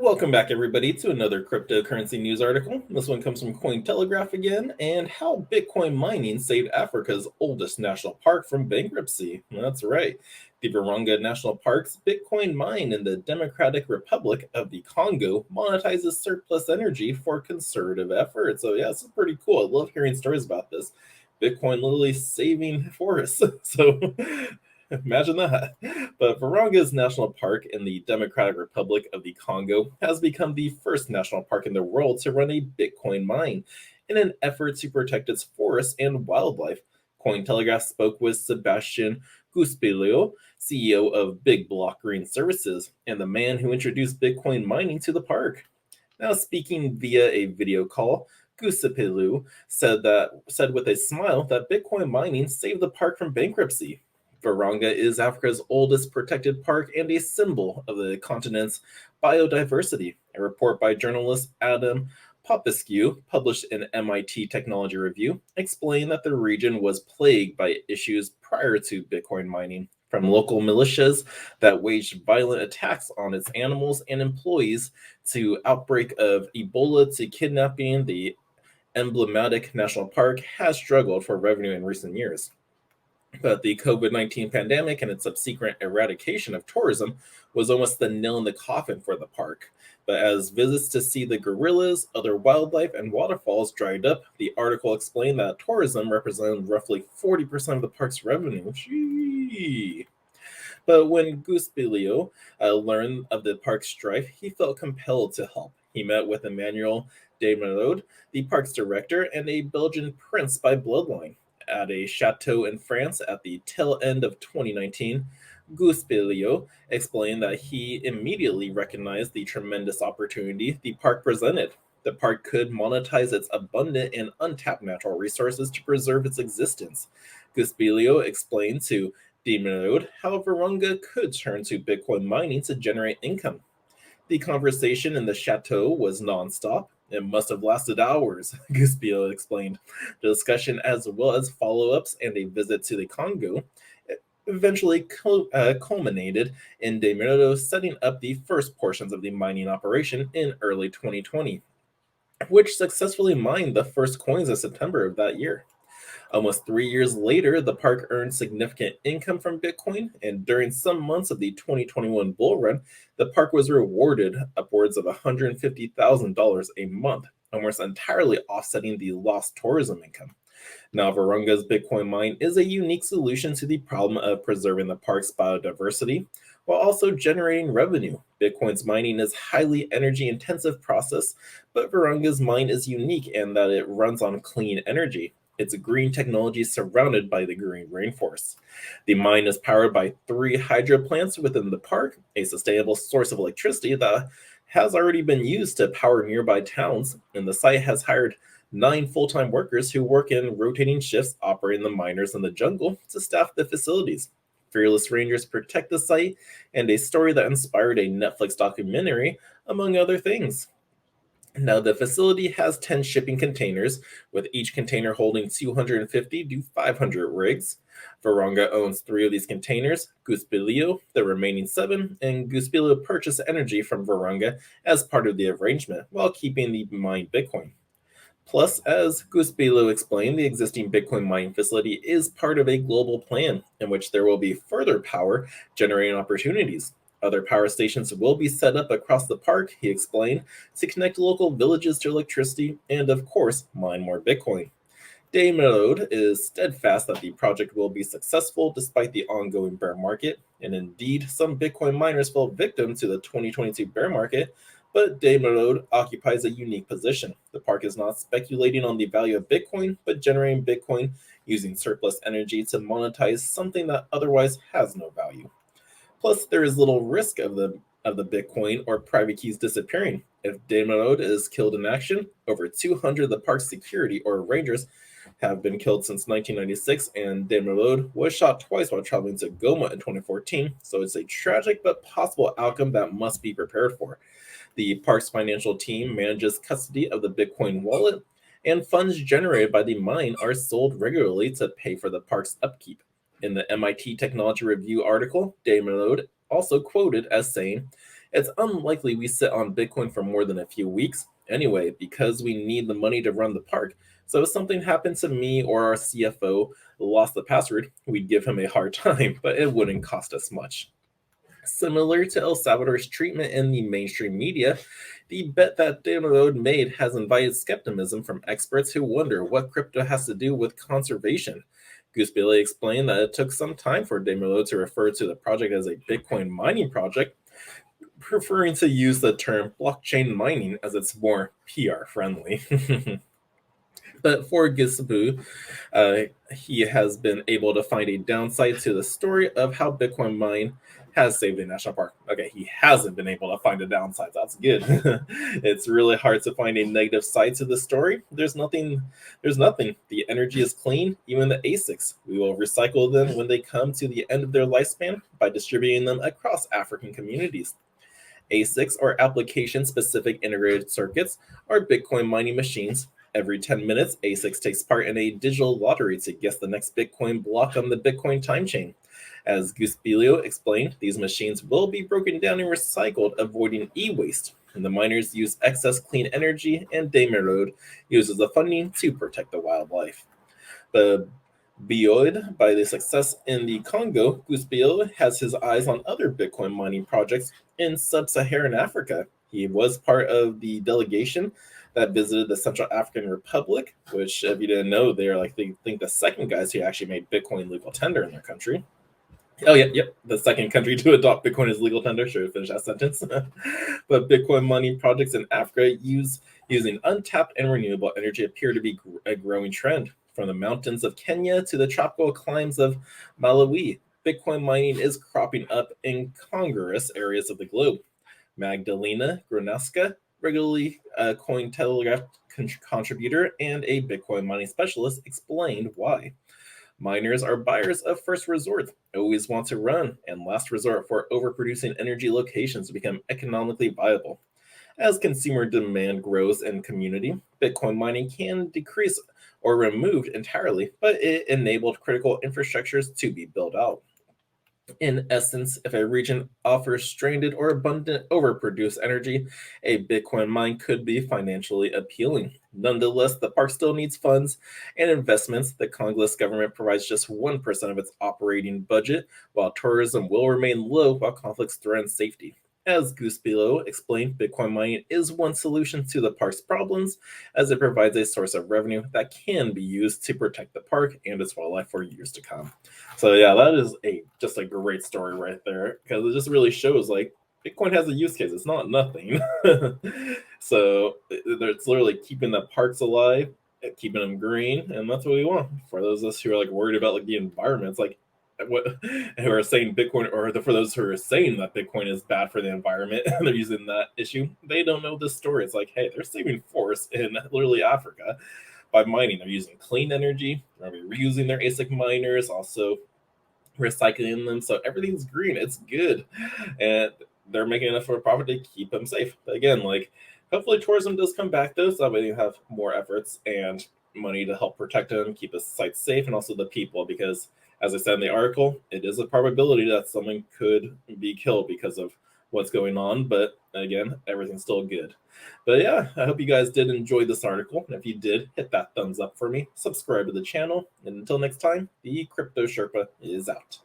Welcome back, everybody, to another cryptocurrency news article. This one comes from Cointelegraph again, and how Bitcoin mining saved Africa's oldest national park from bankruptcy. That's right. The Virunga National Park's Bitcoin mine in the Democratic Republic of the Congo monetizes surplus energy for conservative efforts. So, yeah, this is pretty cool. I love hearing stories about this. Bitcoin literally saving forests. So, imagine that. But Viranga's National Park in the Democratic Republic of the Congo has become the first national park in the world to run a Bitcoin mine in an effort to protect its forests and wildlife. Cointelegraph spoke with Sebastian Guspilio, CEO of Big Block Green Services, and the man who introduced Bitcoin mining to the park. Now, speaking via a video call, Guspilio said with a smile that Bitcoin mining saved the park from bankruptcy. Virunga is Africa's oldest protected park and a symbol of the continent's biodiversity. A report by journalist Adam Popescu, published in MIT Technology Review, explained that the region was plagued by issues prior to Bitcoin mining, from local militias that waged violent attacks on its animals and employees to outbreak of Ebola to kidnapping. The emblematic national park has struggled for revenue in recent years. But the COVID-19 pandemic and its subsequent eradication of tourism was almost the nail in the coffin for the park. But as visits to see the gorillas, other wildlife, and waterfalls dried up, the article explained that tourism represented roughly 40% of the park's revenue. Gee. But when Guspilio learned of the park's strife, he felt compelled to help. He met with Emmanuel de Merode, the park's director, and a Belgian prince by bloodline. At a chateau in France at the tail end of 2019, Guspilio explained that he immediately recognized the tremendous opportunity the park presented. The park could monetize its abundant and untapped natural resources to preserve its existence. Guspilio explained to De Merode how Virunga could turn to Bitcoin mining to generate income. The conversation in the chateau was nonstop. It must have lasted hours, Guspio explained. The discussion, as well as follow ups and a visit to the Congo, eventually culminated in Demerdo setting up the first portions of the mining operation in early 2020, which successfully mined the first coins in September of that year. Almost 3 years later, the park earned significant income from Bitcoin, and during some months of the 2021 bull run, the park was rewarded upwards of $150,000 a month, almost entirely offsetting the lost tourism income. Now, Virunga's Bitcoin mine is a unique solution to the problem of preserving the park's biodiversity while also generating revenue. Bitcoin's mining is a highly energy intensive process, but Virunga's mine is unique in that it runs on clean energy. It's a green technology surrounded by the green rainforest. The mine is powered by 3 hydro plants within the park, a sustainable source of electricity that has already been used to power nearby towns, and the site has hired 9 full-time workers who work in rotating shifts operating the miners in the jungle to staff the facilities. Fearless Rangers protect the site, and a story that inspired a Netflix documentary, among other things. Now, the facility has 10 shipping containers, with each container holding 250 to 500 rigs. Virunga owns 3 of these containers, Guspilio the remaining 7, and Guspilio purchased energy from Virunga as part of the arrangement while keeping the mined Bitcoin. Plus, as Guspilio explained, the existing Bitcoin mining facility is part of a global plan in which there will be further power generating opportunities. Other power stations will be set up across the park, he explained, to connect local villages to electricity and, of course, mine more Bitcoin. De Merode is steadfast that the project will be successful despite the ongoing bear market, and indeed, some Bitcoin miners fell victim to the 2022 bear market, but De Merode occupies a unique position. The park is not speculating on the value of Bitcoin, but generating Bitcoin using surplus energy to monetize something that otherwise has no value. Plus, there is little risk of the Bitcoin or private keys disappearing. If Demerode is killed in action, over 200 of the park's security or rangers have been killed since 1996, and Demerode was shot twice while traveling to Goma in 2014, so it's a tragic but possible outcome that must be prepared for. The park's financial team manages custody of the Bitcoin wallet, and funds generated by the mine are sold regularly to pay for the park's upkeep. In the MIT Technology Review article, De Merode also quoted as saying, It's unlikely we sit on Bitcoin for more than a few weeks anyway, because we need the money to run the park. So if something happened to me or our CFO lost the password, we'd give him a hard time, but it wouldn't cost us much. Similar to El Salvador's treatment in the mainstream media, the bet that Damerode made has invited skepticism from experts who wonder what crypto has to do with conservation. Goose Bailey explained that it took some time for Damerode to refer to the project as a Bitcoin mining project, preferring to use the term blockchain mining as it's more PR friendly. But for Gisbu, he has been able to find a downside to the story of how Bitcoin mine has saved a national park. Okay, he hasn't been able to find a downside. That's good. It's really hard to find a negative side to the story. There's nothing. There's nothing. The energy is clean. Even the ASICs, we will recycle them when they come to the end of their lifespan by distributing them across African communities. ASICs, or application-specific integrated circuits, are Bitcoin mining machines. Every 10 minutes, ASICs takes part in a digital lottery to guess the next Bitcoin block on the Bitcoin time chain. As Guspilio explained, these machines will be broken down and recycled, avoiding e-waste. And the miners use excess clean energy, and Damerode uses the funding to protect the wildlife. The Buoyed by the success in the Congo, Guspio has his eyes on other Bitcoin mining projects in sub-Saharan Africa. He was part of the delegation that visited the Central African Republic, which, if you didn't know, they're like they think the second guys who actually made Bitcoin legal tender in their country. Oh yeah, yep. The second country to adopt Bitcoin as legal tender. Sure, finish that sentence. But Bitcoin mining projects in Africa using untapped and renewable energy appear to be a growing trend. From the mountains of Kenya to the tropical climes of Malawi, Bitcoin mining is cropping up in congruous areas of the globe. Magdalena Gronaska, regularly a Cointelegraph contributor and a Bitcoin mining specialist, explained why. Miners are buyers of first resort, always want to run, and last resort for overproducing energy locations to become economically viable. As consumer demand grows in community, Bitcoin mining can decrease or removed entirely, but it enabled critical infrastructures to be built out. In essence, if a region offers stranded or abundant overproduced energy, a Bitcoin mine could be financially appealing. Nonetheless, the park still needs funds and investments. The Congolese government provides just 1% of its operating budget, while tourism will remain low while conflicts threaten safety. As Guspilo explained, Bitcoin mining is one solution to the park's problems, as it provides a source of revenue that can be used to protect the park and its wildlife for years to come. So yeah, that is just a great story right there, because it just really shows like Bitcoin has a use case. It's not nothing. So it's literally keeping the parks alive, keeping them green, and that's what we want. For those of us who are like worried about like the environment, it's like what who are saying Bitcoin, or for those who are saying that Bitcoin is bad for the environment, and they're using that issue, they don't know this story. It's like, hey, they're saving forests in literally Africa by mining. They're using clean energy, they're reusing their ASIC miners, also recycling them, so everything's green. It's good, and they're making enough of a profit to keep them safe. But again, like hopefully tourism does come back though, so that way you have more efforts and money to help protect them, keep the site safe, and also the people. Because as I said in the article, it is a probability that someone could be killed because of what's going on. But again, everything's still good. But yeah, I hope you guys did enjoy this article. And if you did, hit that thumbs up for me, subscribe to the channel, and until next time, the Crypto Sherpa is out.